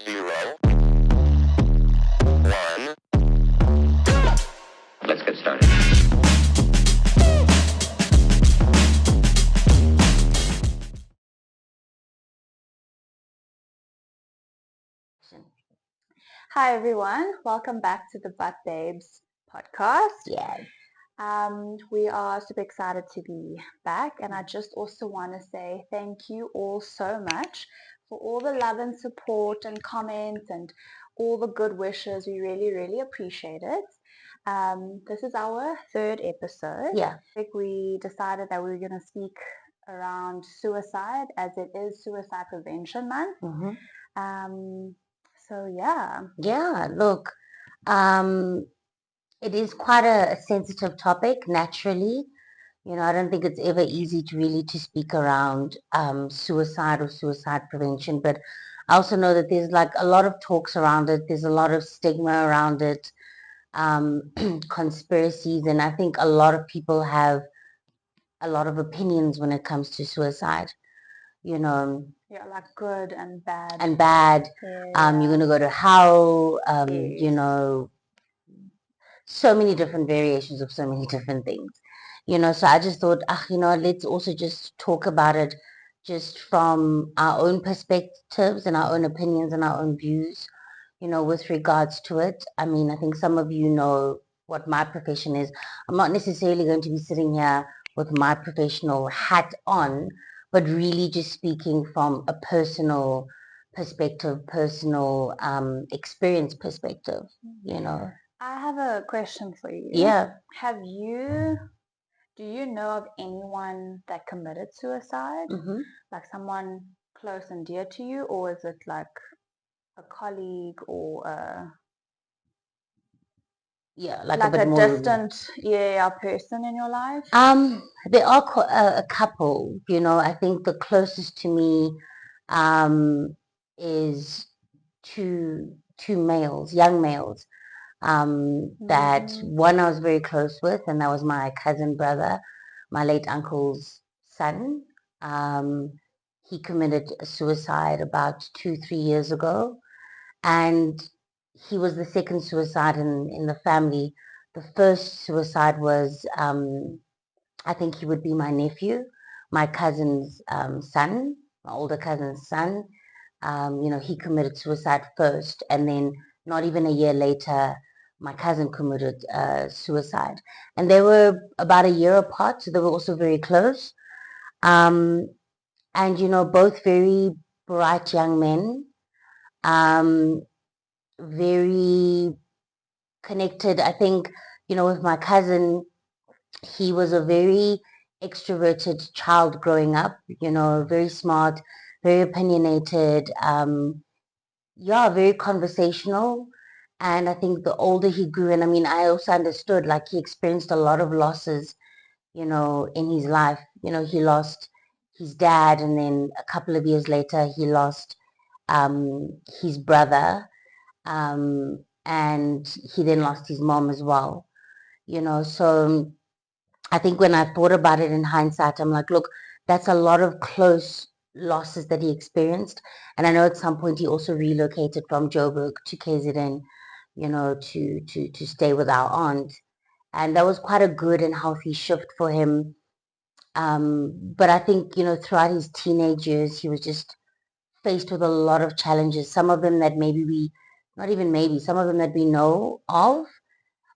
0, 1. Let's get started. Hi everyone, welcome back to the Butt Babes podcast. Yes. We are super excited to be back, and I just also want to say thank you all so much for all the love and support and comments and all the good wishes. We really, really appreciate it. This is our third episode. Yeah. I think we decided that we were going to speak around suicide, as it is Suicide Prevention Month. So yeah. Yeah, look, it is quite a sensitive topic, naturally. I don't think it's ever easy to speak around suicide or suicide prevention, but I also know that there's like a lot of talks around it. There's a lot of stigma around it, conspiracies, and I think a lot of people have a lot of opinions when it comes to suicide. Yeah, like good and bad. And bad. Yeah. You're gonna go to hell. Yes. So many different variations of so many different things. So I just thought, let's also just talk about it just from our own perspectives and our own opinions and our own views, with regards to it. I mean, I think some of you know what my profession is. I'm not necessarily going to be sitting here with my professional hat on, but really just speaking from a personal perspective, personal experience perspective, I have a question for you. Yeah. Do you know of anyone that committed suicide? Like someone close and dear to you, or is it like a colleague or like a bit a more distant person in your life? There are a couple, I think the closest to me is two males, young males, that one I was very close with, and that was my cousin brother, my late uncle's son. He committed suicide about 2-3 years ago, and he was the second suicide in the family. The first suicide was, I think he would be my nephew, my cousin's son, my older cousin's son. He committed suicide first, and then not even a year later, my cousin committed suicide. And they were about a year apart, so they were also very close. And, both very bright young men, very connected. I think, with my cousin, he was a very extroverted child growing up, very smart, very opinionated, very conversational. And I think the older he grew, and I mean, I also understood, like, he experienced a lot of losses, in his life. He lost his dad, and then a couple of years later, he lost his brother, and he then lost his mom as well. So I think when I thought about it in hindsight, I'm like, look, that's a lot of close losses that he experienced. And I know at some point he also relocated from Joburg to KZN, to stay with our aunt. And that was quite a good and healthy shift for him. But I think, throughout his teenage years, he was just faced with a lot of challenges. Some of them that not even maybe, some of them that we know of,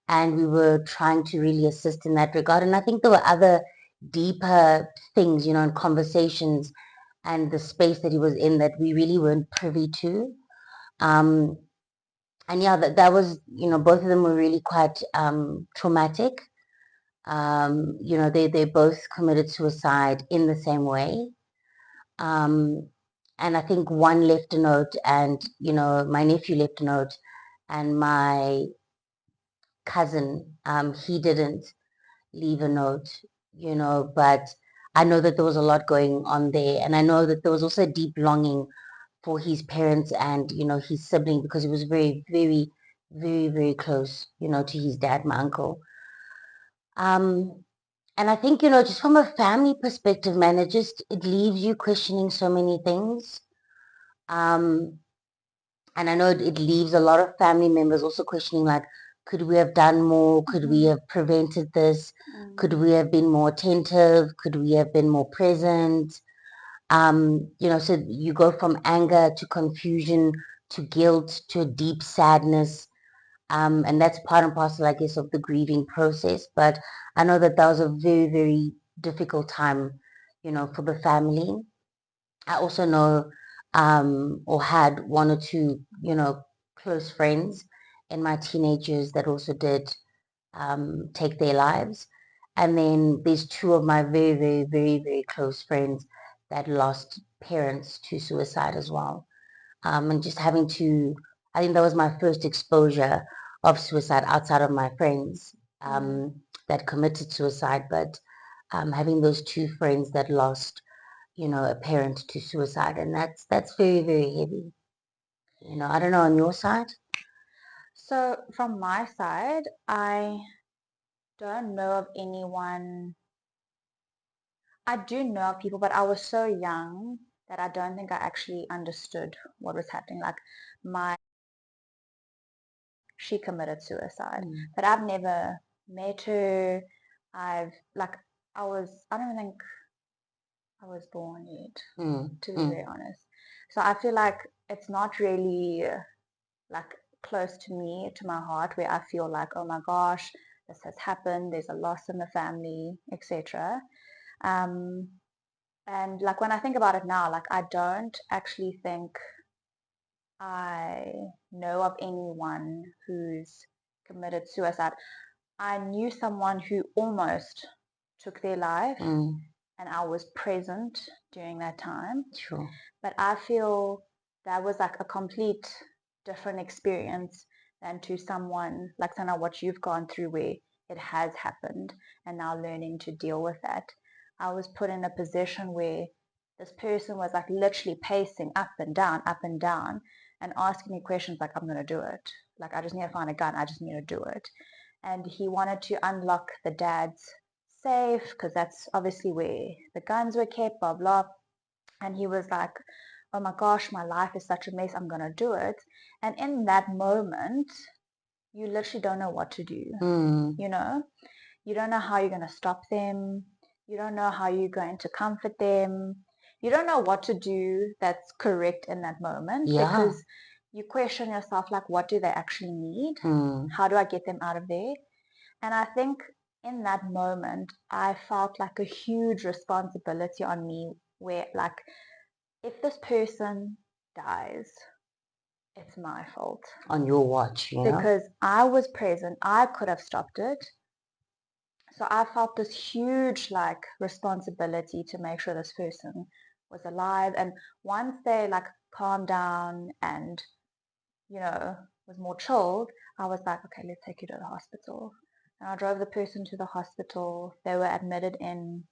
and we were trying to really assist in that regard. And I think there were other deeper things, and conversations and the space that he was in that we really weren't privy to. And yeah, that was, both of them were really quite traumatic. They both committed suicide in the same way. And I think one left a note, and, my nephew left a note, and my cousin, he didn't leave a note, but I know that there was a lot going on there. And I know that there was also a deep longing for his parents and, his sibling, because he was very, very, very, very close, to his dad, my uncle. And I think, just from a family perspective, man, it leaves you questioning so many things. And I know it leaves a lot of family members also questioning, like, could we have done more? Could we have prevented this? Could we have been more attentive? Could we have been more present? So you go from anger to confusion to guilt to a deep sadness. And that's part and parcel, I guess, of the grieving process. But I know that was a very, very difficult time, for the family. I also know, or had one or two, close friends in my teenagers that also did take their lives. And then there's two of my very, very, very, very close friends that lost parents to suicide as well. And just having to, I think that was my first exposure of suicide outside of my friends that committed suicide. But having those two friends that lost, a parent to suicide, and that's very, very heavy. I don't know on your side. So from my side, I don't know of anyone. I do know of people, but I was so young that I don't think I actually understood what was happening. Like she committed suicide, but I've never met her. I don't think I was born yet, to be very honest. So I feel like it's not really like close to me, to my heart, where I feel like, oh my gosh, this has happened, there's a loss in the family, etc. Um, and like when I think about it now, like I don't actually think I know of anyone who's committed suicide. I knew someone who almost took their life, and I was present during that time. Sure. But I feel that was like a complete different experience than to someone like Sana, what you've gone through, where it has happened and now learning to deal with that. I was put in a position where this person was like literally pacing up and down, and asking me questions like, I'm going to do it. Like, I just need to find a gun. I just need to do it. And he wanted to unlock the dad's safe because that's obviously where the guns were kept, blah, blah. And he was like, oh my gosh, my life is such a mess. I'm going to do it. And in that moment, you literally don't know what to do. You know, you don't know how you're going to stop them. You don't know how you're going to comfort them. You don't know what to do that's correct in that moment, because you question yourself, like, what do they actually need? How do I get them out of there? And I think in that moment, I felt like a huge responsibility on me, where, like, if this person dies, it's my fault. On your watch, Because I was present, I could have stopped it. So I felt this huge like responsibility to make sure this person was alive. And once they like calmed down and, was more chilled, I was like, okay, let's take you to the hospital. And I drove the person to the hospital. They were admitted in,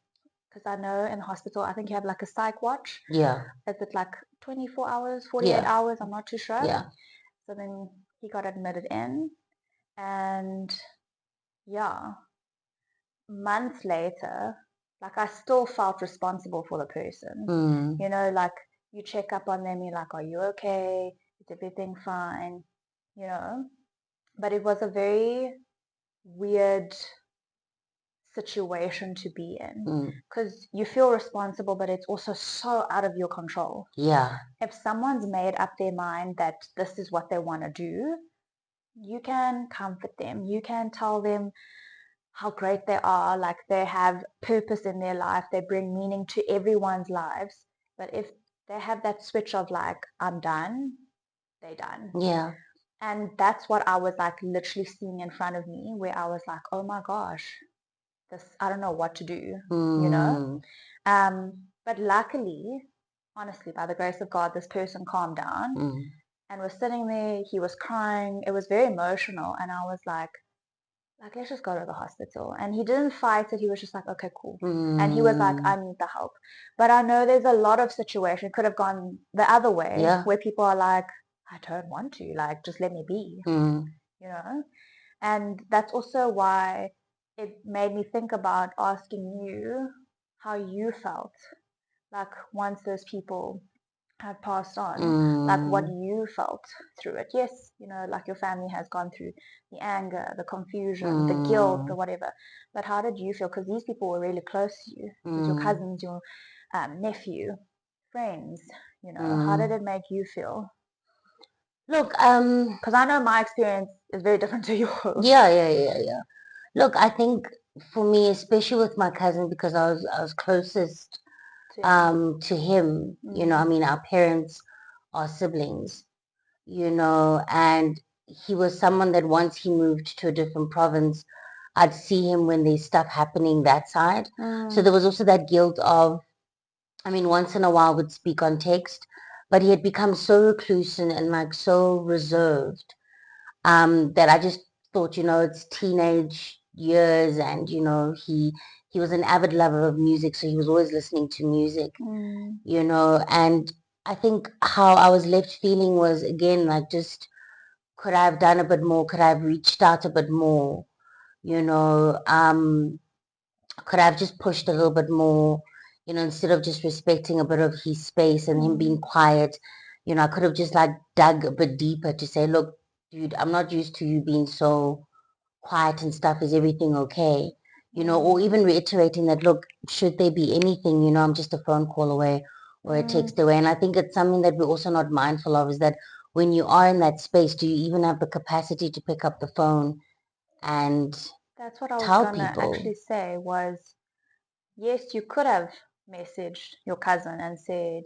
because I know in the hospital, I think you have like a psych watch. Yeah. Is it like 24 hours, 48 hours? I'm not too sure. Yeah. So then he got admitted in, and yeah, months later, like I still felt responsible for the person. Like you check up on them, you're like, are you okay? Is everything fine? You know, but it was a very weird situation to be in, because you feel responsible, but it's also so out of your control. Yeah. If someone's made up their mind that this is what they want to do, you can comfort them. You can tell them how great they are, like they have purpose in their life, they bring meaning to everyone's lives. But if they have that switch of like, I'm done, they're done. Yeah. And that's what I was like literally seeing in front of me, where I was like, oh my gosh, this, I don't know what to do, you know? But luckily, honestly, by the grace of God, this person calmed down and was sitting there. He was crying. It was very emotional. And I was like, let's just go to the hospital. And he didn't fight it. He was just like, okay, cool. And he was like, I need the help. But I know there's a lot of situations could have gone the other way, where people are like, I don't want to, like, just let me be, you know? And that's also why it made me think about asking you how you felt, like once those people had passed on, like what Mm, you felt through it. Yes, like your family has gone through the anger, the confusion, the guilt, mm, or whatever. But how did you feel? Because these people were really close to you. It was your mm, cousins, your nephew, friends. How did mm. it make you feel? Look, Because I know my experience is very different to yours. yeah, yeah, yeah, yeah. Look, I think for me, especially with my cousin, because I was closest To him. to him, I Mm, mean, our parents are siblings, and he was someone that once he moved to a different province, I'd see him when there's stuff happening that side. So mm, there was also that guilt of, I mean, once in a while would speak on text, but he had become so recluse and like so reserved, that I just thought, it's teenage years, and he was an avid lover of music, so he was always listening to music, mm, and I think how I was left feeling was, again, like, just could I have done a bit more? Could I have reached out a bit more? You know, could I have just pushed a little bit more? Instead of just respecting a bit of his space and him being mm, quiet, I could have just like dug a bit deeper to say, look, dude, I'm not used to you being so quiet and stuff. Is everything okay? Or mm, even reiterating that, look, should there be anything, I'm just a phone call away or a mm. text away. And I think it's something that we're also not mindful of, is that when you are in that space, do you even have the capacity to pick up the phone and That's what I was tell gonna people? actually say was, yes, you could have messaged your cousin and said,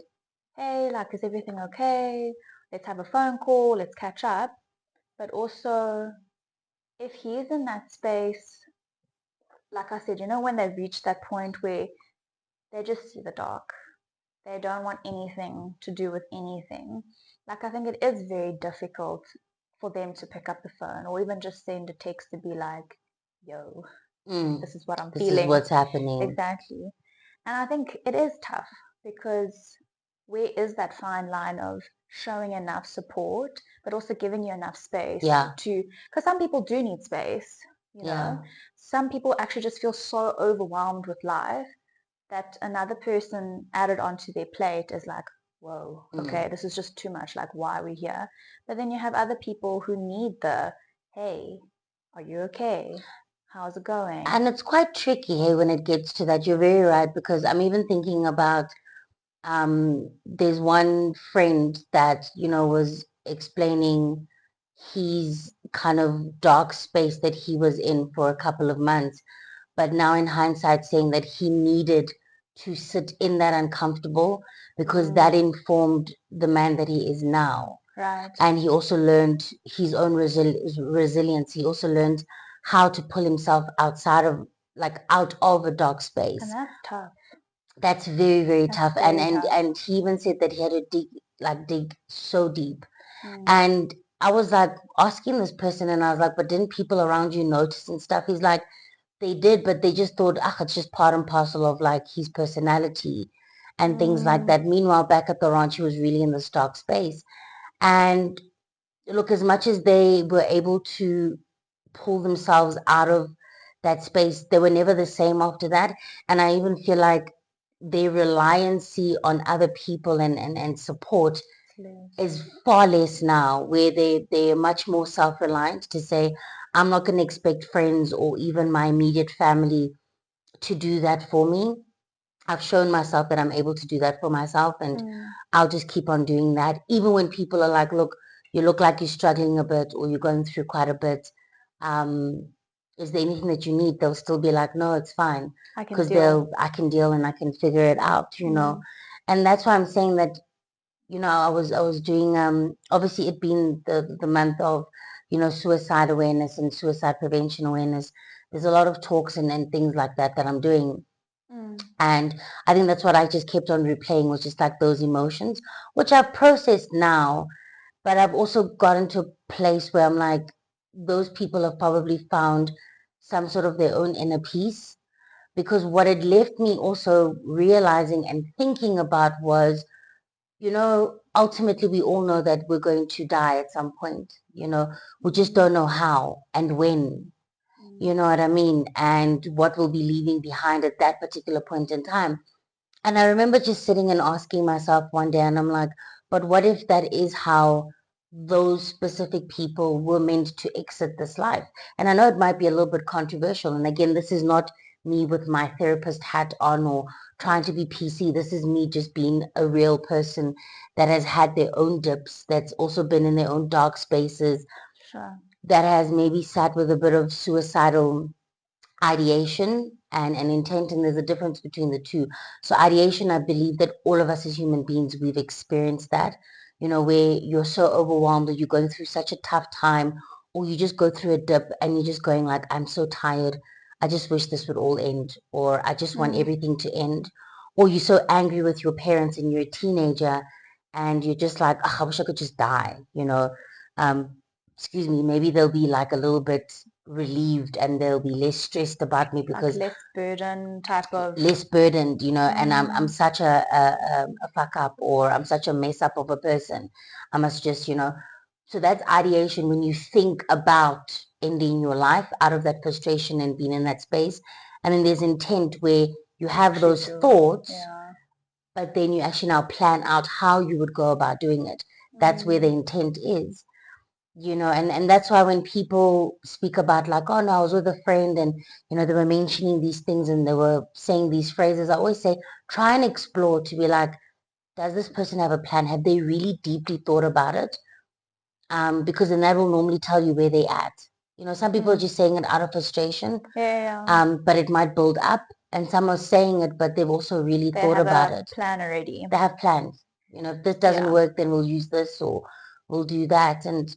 hey, like, is everything okay? Let's have a phone call, let's catch up. But also, if he's in that space, like I said, when they reach that point where they just see the dark, they don't want anything to do with anything. Like, I think it is very difficult for them to pick up the phone or even just send a text to be like, yo, Mm, this is what I'm this is feeling. what's happening. Exactly. And I think it is tough because where is that fine line of showing enough support, but also giving you enough space Yeah, to, because some people do need space, you know. yeah. Some people actually just feel so overwhelmed with life that another person added onto their plate is like, whoa, okay, Mm. this is just too much. Like, why are we here? But then you have other people who need the, hey, are you okay? How's it going? And it's quite tricky, hey, when it gets to that. You're very right, because I'm even thinking about, there's one friend that, was explaining his kind of dark space that he was in for a couple of months, but now in hindsight saying that he needed to sit in that uncomfortable because that Mm, informed the man that he is now. right. And he also learned his own resilience. He also learned how to pull himself outside of, like, out of a dark And space. that's tough. That's very, very That's tough. And very and tough. and he even said that he had to dig so deep. Mm, And I was like asking this person, and I was like, but didn't people around you notice and stuff? He's like, they did, but they just thought, ah, it's just part and parcel of like his personality and things like mm, that. Meanwhile, back at the ranch, he was really in this dark space. And look, as much as they were able to pull themselves out of that space, they were never the same after that. And I even feel like their reliancy on other people and support sleeves. is far less now, where they're much more self-reliant to say, I'm not going to expect friends or even my immediate family to do that for me. I've shown myself that I'm able to do that for myself, and Mm, I'll just keep on doing that. Even when people are like, look, you look like you're struggling a bit or you're going through quite a bit. Um, is there anything that you need? They'll still be like, no, it's fine. I can Because deal. I can deal and I can figure it out. Mm, And that's why I'm saying that, I was doing, obviously it being the month of, suicide awareness and suicide prevention awareness. There's a lot of talks and things like that I'm doing, mm, and I think that's what I just kept on replaying, was just like those emotions, which I've processed now, but I've also gotten to a place where I'm like, those people have probably found some sort of their own inner peace. Because what it left me also realizing and thinking about was, ultimately we all know that we're going to die at some point. We just mm, don't know how and when. You mm, know what I mean? And what we'll be leaving behind at that particular point in time. And I remember just sitting and asking myself one day, and I'm like, but what if that is how those specific people were meant to exit this life? And I know it might be a little bit controversial. And again, this is not me with my therapist hat on or trying to be PC. This is me just being a real person that has had their own dips, that's also been in their own dark spaces, Sure. that has maybe sat with a bit of suicidal ideation and intent, and there's a difference between the two. So ideation, I believe that all of us as human beings, we've experienced that, where you're so overwhelmed or you're going through such a tough time, or you just go through a dip and you're just going like, I'm so tired, I just wish this would all end, or I just want Mm, everything to end. Or you're so angry with your parents and you're a teenager and you're just like, "Ugh, I wish I could just die." um excuse me, maybe they'll be like a little bit relieved and they'll be less stressed about me like because less burden type of. less burdened, and I'm Mm, such a fuck up, or I'm such a mess up of a person. I must just. So that's ideation, when you think about ending your life out of that frustration and being in that space. And then there's intent, where you have actually those do. thoughts, Yeah. but then you actually now plan out how you would go about doing it. That's where the Mm, intent is. And that's why when people speak about like, oh no, I was with a friend and they were mentioning these things and they were saying these phrases, I always say try and explore to be like, does this person have a plan? Have they really deeply thought about it? Because then that will normally tell you where they're at. Some people are mm. just saying it out of frustration, Yeah, yeah, yeah. but it might build up, and some are saying it but they've also really They thought have about a it. plan already. They have plans. If this doesn't Yeah. work, then we'll use this, or we'll do that. And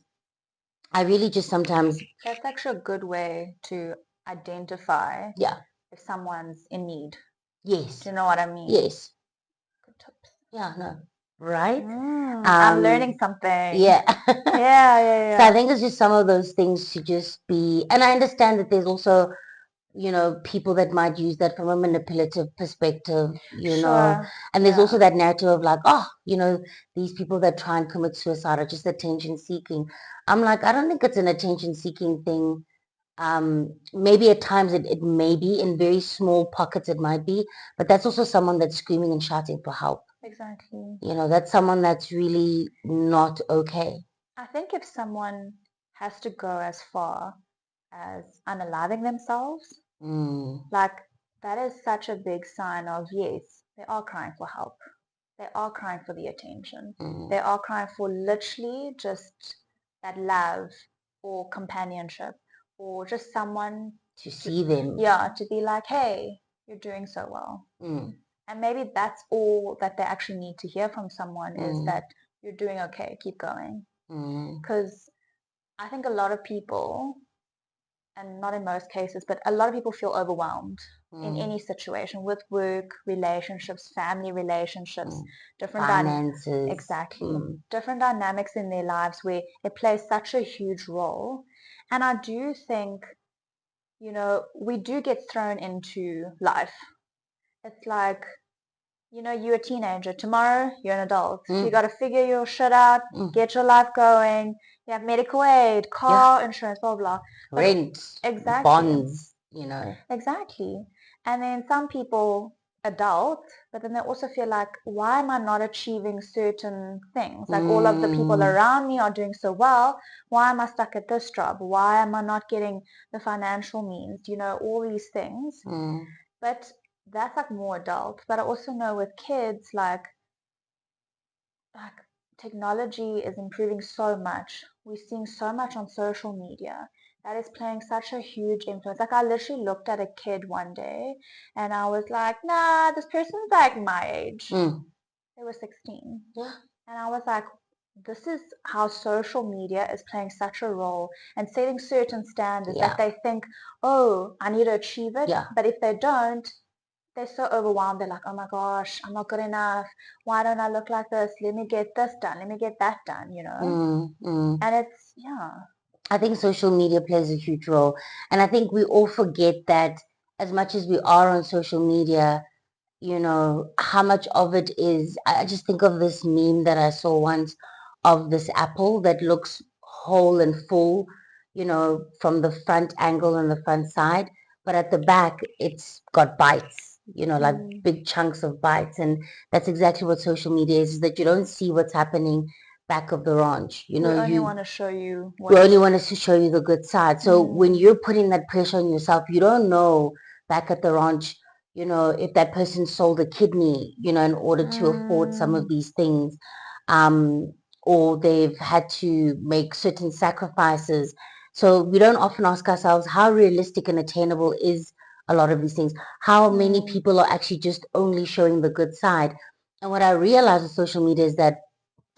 I really just sometimes, That's actually a good way to identify yeah. if someone's in need. Do Yes, you know what I mean? yes, Good tips. yeah, no, right? I'm learning something. Yeah. Yeah, yeah, So I yeah. think it's just some of those things to just be, and I understand that there's also, people that might use that from a manipulative perspective. Sure. And there's also Yeah. that narrative of like, oh, these people that try and commit suicide are just attention seeking. I'm like, I don't think it's an attention seeking thing. Maybe at times it may be, in very small pockets it might be, but that's also someone that's screaming and shouting for help. Exactly. That's someone that's really not okay. I think if someone has to go as far as unaliving themselves, Mm, like that is such a big sign of yes, they are crying for help. They are crying for the attention. mm. They are crying for literally just that love or companionship or just someone To to, see them. yeah, to be like, hey, you're doing so well. Mm, And maybe that's all that they actually need to hear from someone is mm, that you're doing okay, keep going. mm, Because I think a lot of people, and not in most cases, but a lot of people feel overwhelmed in mm, any situation with work, relationships, family relationships, mm. different Finances. exactly Mm, different dynamics in their lives where it plays such a huge role. And I do think, we do get thrown into life. It's like, you're a teenager. Tomorrow, you're an adult. You got mm, to figure your shit out, mm. get your life going. You have medical aid, Yeah, car insurance, blah, blah. But rent, exactly, bonds. exactly. And then some people adult, but then they also feel like, why am I not achieving certain things? Like all of the people Mm, around me are doing so well. Why am I stuck at this job? Why am I not getting the financial means? All these things. mm, But that's like more adult. But I also know with kids, like technology is improving so much. We're seeing so much on social media that is playing such a huge influence. Like I literally looked at a kid one day and I was like, nah, this person's like my age. mm. They were 16. Yeah, And I was like, this is how social media is playing such a role and setting certain standards that yeah, they think, oh, I need to achieve it. yeah. But if they don't, they're so overwhelmed. They're like, oh my gosh, I'm not good enough. Why don't I look like this? Let me get this done. Let me get that done. Mm, mm. And it's, yeah, I think social media plays a huge role. And I think we all forget that as much as we are on social media, how much of it is. I just think of this meme that I saw once of this apple that looks whole and full, from the front angle and the front side, but at the back it's got bites. like Mm. big chunks of bites. And that's exactly what social media is that you don't see what's happening back of the ranch. We only You want to show you we only what's. want us to show you the good side. So when Mm. you're putting that pressure on yourself, you don't know back at the ranch, if that person sold a kidney, in order to afford some of Mm. these things, um, or they've had to make certain sacrifices. So we don't often ask ourselves how realistic and attainable is a lot of these things. How many Mm. people are actually just only showing the good side? And what I realize with social media is that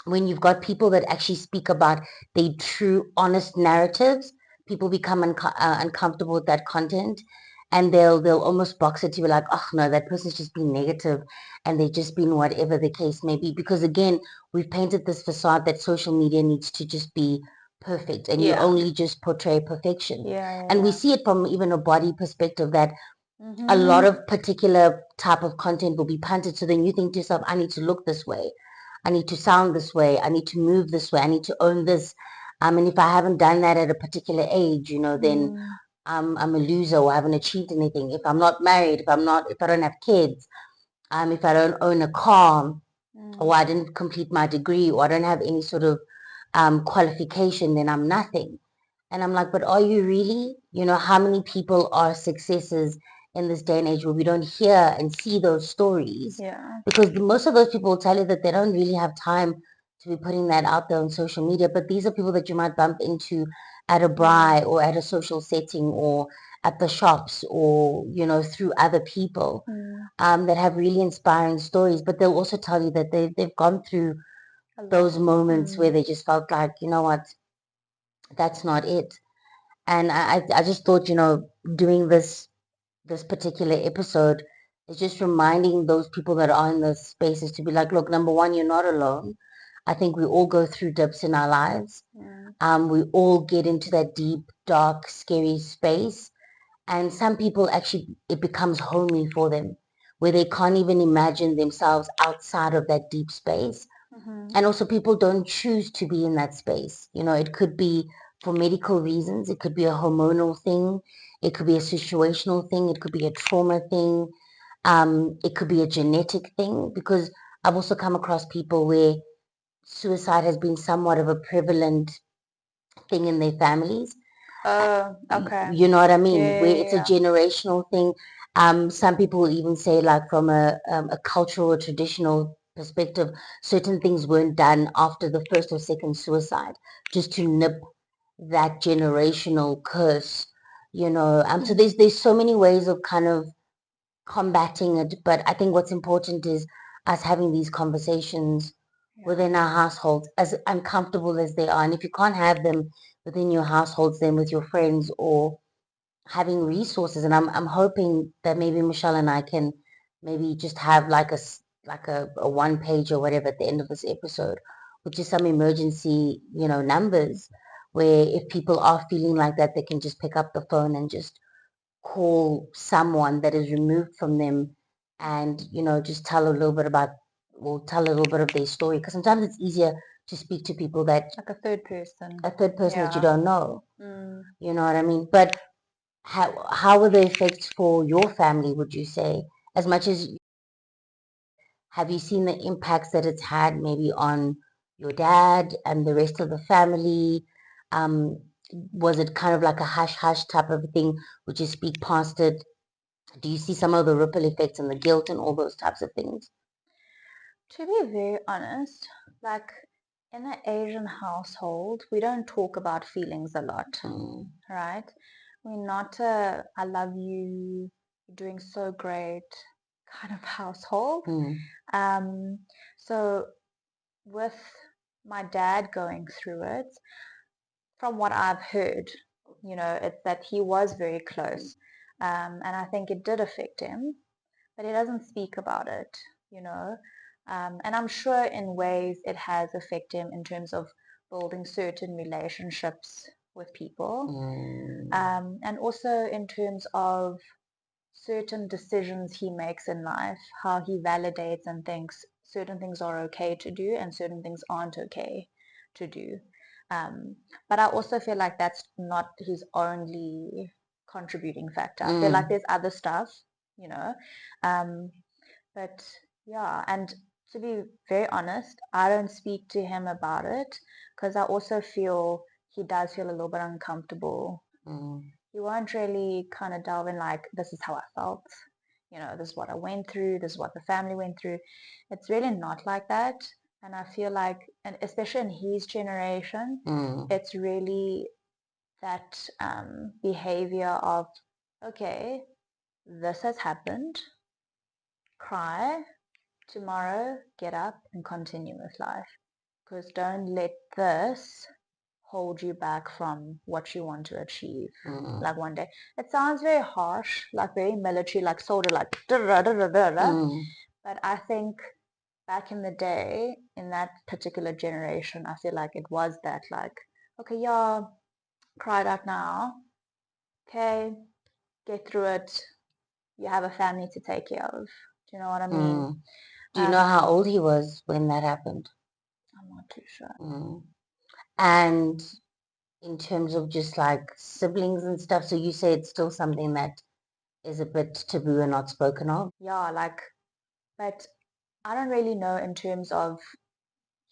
when you've got people that actually speak about their true, honest narratives, people become uncomfortable with that content, and they'll almost box it to you like, oh no, that person's just been negative, and they've just been whatever the case may be. Because again, we've painted this facade that social media needs to just be perfect, and you Yeah. only just portray perfection. Yeah. And we Yeah. see it from even a body perspective that a lot Mm-hmm. of particular type of content will be punted. So then you think to yourself, I need to look this way. I need to sound this way. I need to move this way. I need to own this. And if I haven't done that at a particular age, then Mm. I'm a loser or I haven't achieved anything. If I'm not married, if I don't have kids, if I don't own a car, or Mm. I didn't complete my degree, or I don't have any sort of qualification, then I'm nothing. And I'm like, but are you really? How many people are successes in this day and age where we don't hear and see those stories? Yeah. Because most of those people will tell you that they don't really have time to be putting that out there on social media. But these are people that you might bump into at a Mm. braai or at a social setting or at the shops or, through other people Mm. that have really inspiring stories. But they'll also tell you that they've gone through A lot. those moments where Mm. they just felt like, you know what, that's not it. And I just thought, doing this particular episode is just reminding those people that are in those spaces to be like, look, number one, you're not alone. I think we all go through dips in our lives. Mm. We all get into that deep, dark, scary space. And some people actually, it becomes homey for them, where they can't even imagine themselves outside of that deep space. Mm-hmm. And also, people don't choose to be in that space. It could be for medical reasons, it could be a hormonal thing, it could be a situational thing, it could be a trauma thing, it could be a genetic thing. Because I've also come across people where suicide has been somewhat of a prevalent thing in their families. Oh, okay. You know what I Yeah, mean? Where yeah, it's a yeah. generational thing. Some people will even say, like, from a cultural or traditional perspective, certain things weren't done after the first or second suicide, just to nip that generational curse. So Mm. there's so many ways of kind of combating it. But I think what's important is us having these conversations Yeah. within our households, as uncomfortable as they are. And if you can't have them within your households, then with your friends or having resources. And I'm hoping that maybe Michelle and I can maybe just have like a one page or whatever at the end of this episode, which is some emergency, numbers where if people are feeling like that, they can just pick up the phone and just call someone that is removed from them and, just tell a little bit about, or tell a little bit of their story. Because sometimes it's easier to speak to people that, Like a third person. a third person that you Yeah. don't know. Mm. You know what I mean? But how were the effects for your family, would you say? As much as have you seen the impacts that it's had maybe on your dad and the rest of the family? Um, was it kind of like a hush hush type of thing? Would you speak past it? Do you see some of the ripple effects and the guilt and all those types of things? To be very honest, like in an Asian household, we don't talk about feelings a lot, Mm, right? We're not a I love you, you're doing so great kind of household. mm, Um, so with my dad going through it, from what I've heard, it's that he was very close. And I think it did affect him, but he doesn't speak about it, you know. And I'm sure in ways it has affected him in terms of building certain relationships with people, mm, and also in terms of certain decisions he makes in life, how he validates and thinks certain things are okay to do and certain things aren't okay to do. Um, but I also feel like that's not his only contributing factor. I feel like mm, there's other stuff. you know. Um, but yeah, and to be very honest, I don't speak to him about it because I also feel he does feel a little bit uncomfortable. Mm. He won't really kind of delve in like, this is how I felt, this is what I went through, this is what the family went through. It's really not like that. And I feel like, and especially in his generation, Mm. it's really that behavior of, okay, this has happened, cry, tomorrow get up and continue with life. Because don't let this hold you back from what you want to achieve. Mm. Like one day. It sounds very harsh, like very military, like soldier, like da da da da da da. Mm. But I think back in the day, in that particular generation, I feel like it was that like, okay, yeah, cry it out now. Okay, get through it. You have a family to take care of. Do you know what I mean? Mm. Do you know how old he was when that happened? I'm not too sure. Mm. And in terms of just like siblings and stuff, so you say it's still something that is a bit taboo and not spoken of? Yeah, like, but I don't really know in terms of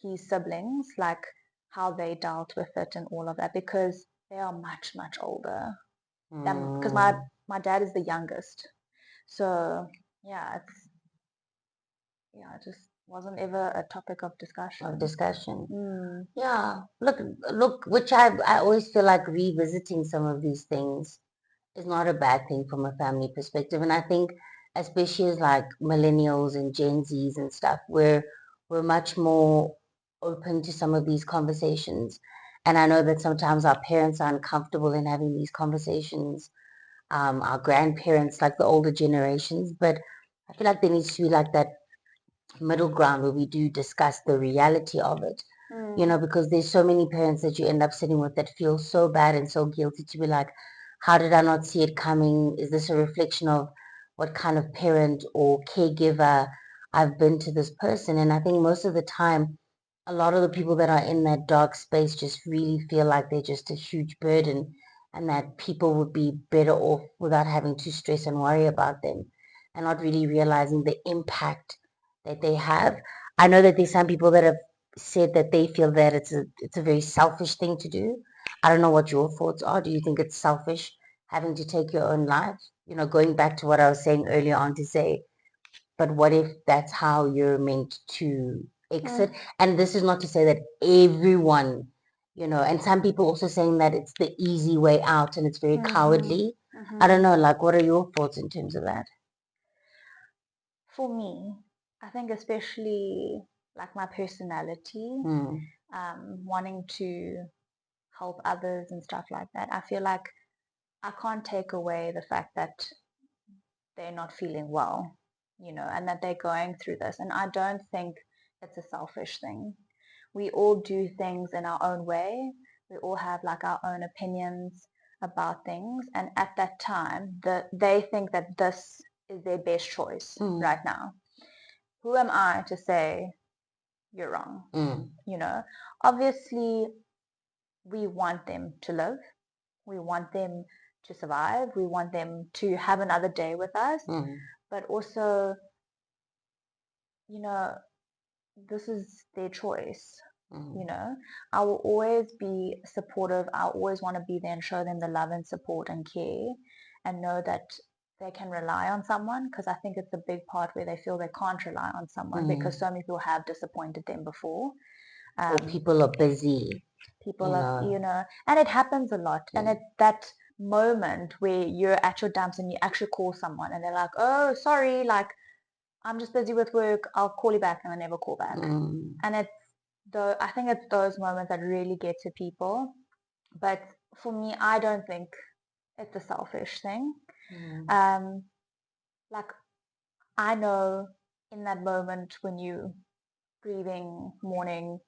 his siblings, like how they dealt with it and all of that, because they are much, much older than, because Mm. my dad is the youngest. So yeah, it just wasn't ever a topic of Of discussion. discussion. Mm, Yeah, look, which I always feel like revisiting some of these things is not a bad thing from a family perspective. And I think especially as like millennials and Gen Zs and stuff, we're much more open to some of these conversations. And I know that sometimes our parents are uncomfortable in having these conversations, our grandparents, like the older generations, but I feel like there needs to be like that middle ground where we do discuss the reality of it, mm, because there's so many parents that you end up sitting with that feel so bad and so guilty to be like, how did I not see it coming? Is this a reflection of what kind of parent or caregiver I've been to this person? And I think most of the time, a lot of the people that are in that dark space just really feel like they're just a huge burden and that people would be better off without having to stress and worry about them and not really realizing the impact that they have. I know that there's some people that have said that they feel that it's a very selfish thing to do. I don't know what your thoughts are. Do you think it's selfish having to take your own life? Going back to what I was saying earlier on to say, but what if that's how you're meant to exit? mm, And this is not to say that everyone, and some people also saying that it's the easy way out and it's very mm-hmm, cowardly. I mm-hmm. don't know, like, what are your thoughts in terms of that? For me, I think especially like my personality, Mm. wanting to help others and stuff like that. I feel like I can't take away the fact that they're not feeling well, and that they're going through this. And I don't think it's a selfish thing. We all do things in our own way. We all have like our own opinions about things. And at that time, they think that this is their best choice Mm. right now. Who am I to say you're wrong? Mm. You know, obviously, we want them to live. We want them to survive. We want them to have another day with us. Mm. But also, you know, this is their choice. Mm. You know, I will always be supportive. I always want to be there and show them the love and support and care and know that they can rely on someone, because I think it's a big part where they feel they can't rely on someone because Mm. so many people have disappointed them before. Or Um, people are busy, people you are, know. and it happens a lot. And Mm. it's that moment where you're at your dumps and you actually call someone and they're like, oh, sorry, like I'm just busy with work. I'll call you back, and I never call back. Mm. And I think it's those moments that really get to people. But for me, I don't think it's a selfish thing. Mm. Um, like I know in that moment when you grieving, mourning,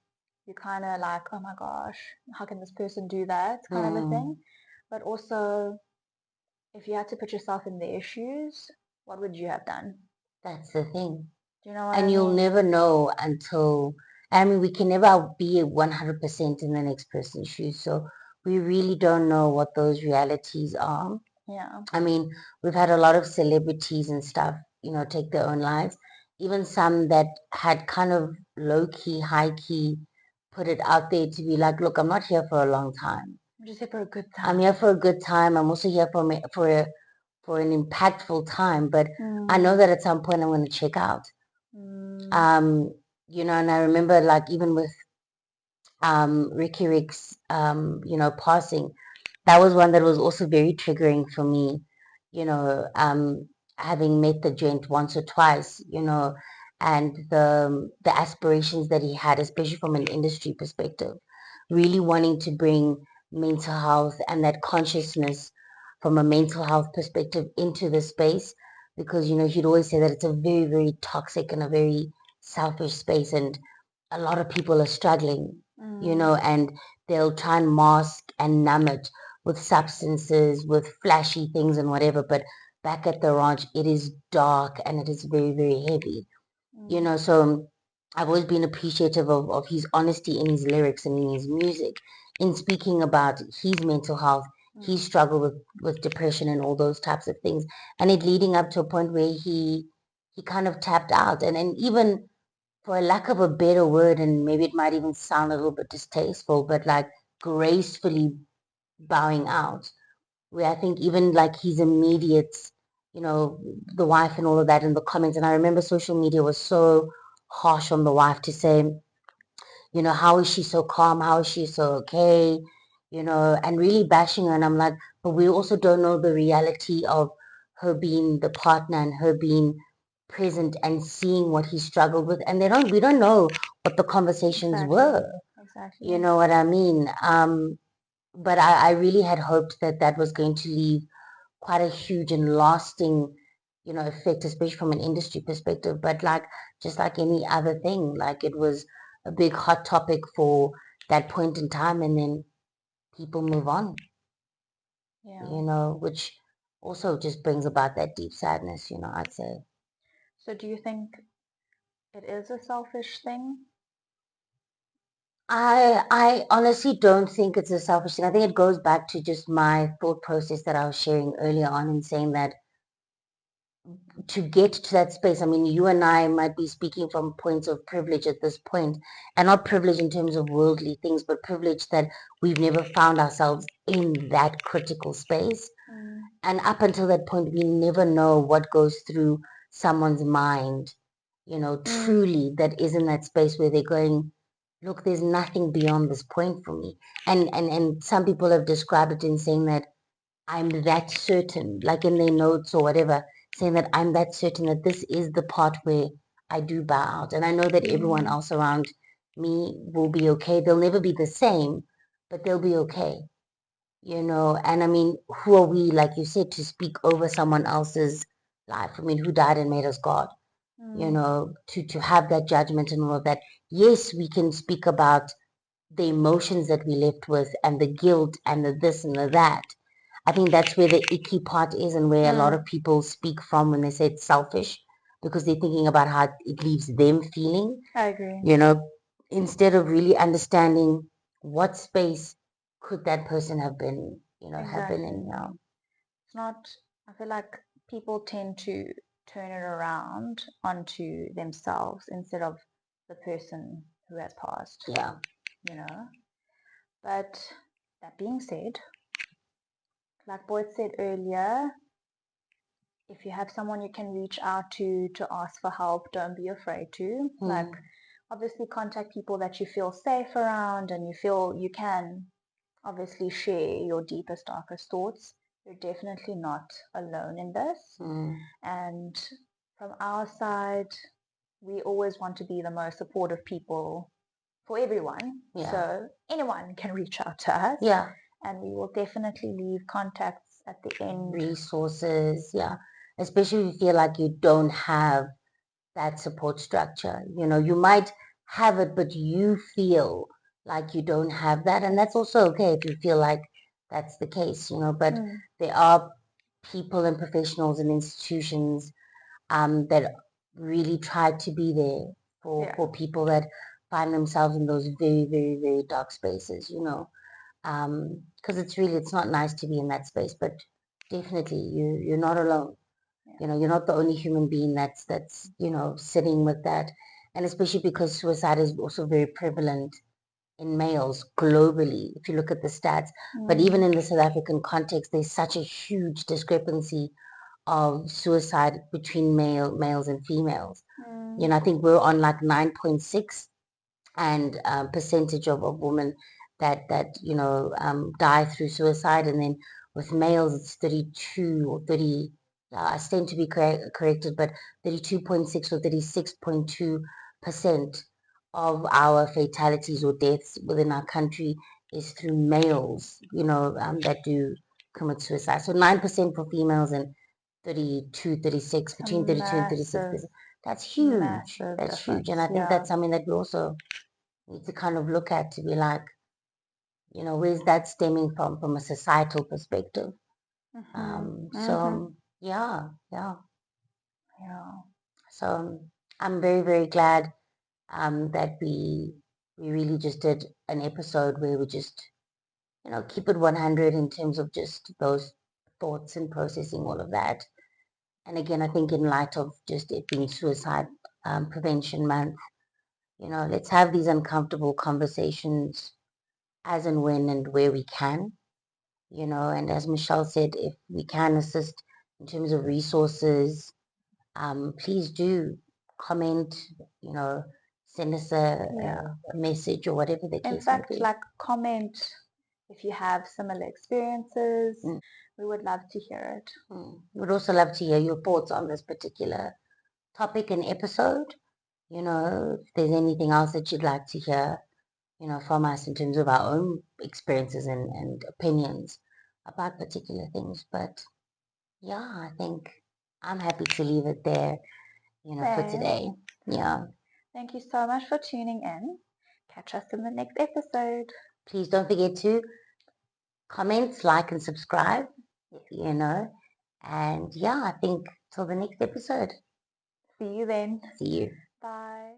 you kind of like, oh my gosh, how can this person do that, kind of a thing. Mm. But also, if you had to put yourself in their shoes, what would you have done? That's the thing. Do you know what I And you'll mean? never know until, I mean, we can never be 100% in the next person's shoes. So we really don't know what those realities are. Yeah. I mean, we've had a lot of celebrities and stuff, take their own lives. Even some that had kind of low key, high key put it out there to be like, look, I'm not here for a long time. I'm just here for a good I'm time. here for a good time. I'm also here for an impactful time, but I know that at some point I'm going to check out. Mm. Um, and I remember like even with Ricky Rick's passing, that was one that was also very triggering for me, having met the gent once or twice, and the aspirations that he had, especially from an industry perspective, really wanting to bring mental health and that consciousness from a mental health perspective into the space, because he'd always say that it's a very, very toxic and a very selfish space, and a lot of people are struggling, and they'll try and mask and numb it with substances, with flashy things and whatever. But back at the ranch, it is dark and it is very, very heavy. So I've always been appreciative of his honesty in his lyrics and in his music, in speaking about his mental health, his struggle with depression and all those types of things, and it leading up to a point where he kind of tapped out, and even for a lack of a better word, and maybe it might even sound a little bit distasteful, but like gracefully bowing out, where I think even like his immediate, the wife and all of that in the comments. And I remember social media was so harsh on the wife to say, how is she so calm? How is she so okay? And really bashing her. And I'm like, but we also don't know the reality of her being the partner and her being present and seeing what he struggled with. And we don't know what the conversations Exactly. were. You Exactly. know what I mean? But I really had hoped that that was going to leave quite a huge and lasting, effect, especially from an industry perspective. But like just like any other thing, like it was a big hot topic for that point in time, and then people move on, Yeah. which also just brings about that deep sadness, I'd say. So do you think it is a selfish thing? I honestly don't think it's a selfish thing. I think it goes back to just my thought process that I was sharing earlier on in saying that to get to that space, I mean, you and I might be speaking from points of privilege at this point, and not privilege in terms of worldly things, but privilege that we've never found ourselves in that critical space. And up until that point, we never know what goes through someone's mind, truly, that is in that space where they're going, look, there's nothing beyond this point for me. And some people have described it in saying that I'm that certain, like in their notes or whatever, saying that I'm that certain that this is the part where I do bow out. And I know that everyone else around me will be okay. They'll never be the same, but they'll be okay, And I mean, who are we, like you said, to speak over someone else's life? I mean, who died and made us God? To have that judgment and all of that. Yes, we can speak about the emotions that we left with and the guilt and the this and the that. I think that's where the icky part is, and where a lot of people speak from when they say it's selfish, because they're thinking about how it leaves them feeling, I agree. you know, instead of really understanding what space could that person have been in, Exactly. It's not, I feel like people tend to turn it around onto themselves instead of the person who has passed, Yeah. you know. But that being said, like Boyd said earlier, if you have someone you can reach out to ask for help, don't be afraid to. Like, Mm, obviously, contact people that you feel safe around and you feel you can obviously share your deepest, darkest thoughts. You're definitely not alone in this. mm, And from our side, we always want to be the most supportive people for everyone. yeah. So anyone can reach out to us, Yeah. and we will definitely leave contacts at the end. Resources. Yeah. Especially if you feel like you don't have that support structure. You might have it, but you feel like you don't have that. And that's also okay if you feel like that's the case, but there are people and professionals and institutions that really try to be there Yeah, for people that find themselves in those very, very, very dark spaces, because it's not nice to be in that space, but definitely. You're not alone. Yeah. You know, you're not the only human being that's sitting with that, and especially because suicide is also very prevalent in males globally, if you look at the stats. But even Mm. in the South African context, there's such a huge discrepancy of suicide between males and females. Mm. You know, I think we're on like 9.6 and percentage of women that die through suicide, and then with males it's 32 or 30. I stand to be corrected, but 32.6 or 36.2% of our fatalities or deaths within our country is through males, that do commit suicide. So 9% for females and 32, 36, A between 32 and 36. massive, That's huge. massive That's huge. And difference. I think Yeah. that's something that we also need to kind of look at, to be like, where's that stemming from a societal perspective? Mm-hmm. Mm-hmm. So yeah, yeah. Yeah. So I'm very, very glad that we really just did an episode where we just, keep it 100 in terms of just those thoughts and processing all of that. And again, I think in light of just it being Suicide Prevention Month, let's have these uncomfortable conversations as and when and where we can, and as Michelle said, if we can assist in terms of resources, please do comment, you know, send us Yeah. a message or whatever the In case may fact, be. like comment if you have similar experiences. Mm, We would love to hear it. We'd also love to hear your thoughts on this particular topic and episode. If there's anything else that you'd like to hear, from us in terms of our own experiences and opinions about particular things. But yeah, I think I'm happy to leave it there, for Same. today. Yeah. Thank you so much for tuning in. Catch us in the next episode. Please don't forget to comment, like, and subscribe, you know. And yeah, I think till the next episode. See you then. See you. Bye.